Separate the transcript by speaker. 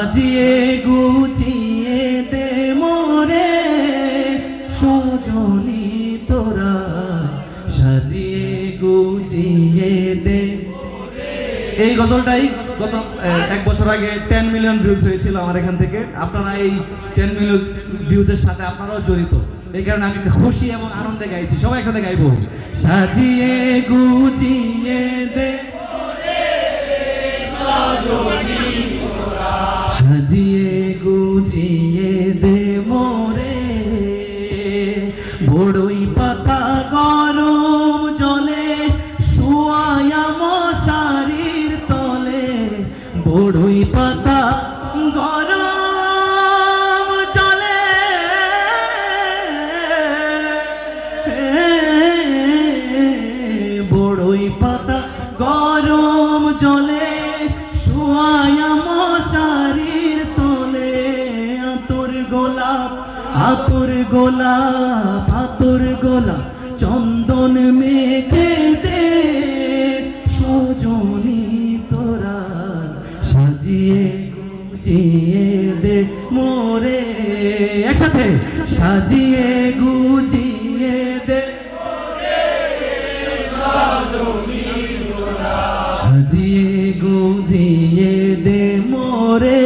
Speaker 1: সাজিয়ে গুছিয়ে দে মোরে সজনী তোরা, সাজিয়ে গুছিয়ে দে। এই গজলটাই গত 1 বছর আগে 10 মিলিয়ন ভিউজ হয়েছিল আমার এখান থেকে। আপনারা এই 10 মিলিয়ন ভিউজের সাথে আপনারাও জড়িত, এই কারণে আমি খুশি এবং আনন্দে গাইছি। সবাই একসাথে গাইবো। সাজিয়ে গুছিয়ে দে, সাজিয়ে গুছিয়ে দে মোরে, বড়ই পাতা গরম জলে শুয়ায়া মশারির তলে, বড়ই পাতা গরম জলে বড়ই পাতা গরম জলে শুয়ায়া মশারির তলে, আতর গোলাপ আতর গোলাপ আতর গোলাপ চন্দন মেখে দে সজনী তোরা, সাজিয়ে গুছিয়ে দে মোরে। একসাথে সাজিয়ে গুছিয়ে দে, সাজিয়ে গুছিয়ে দে মোরে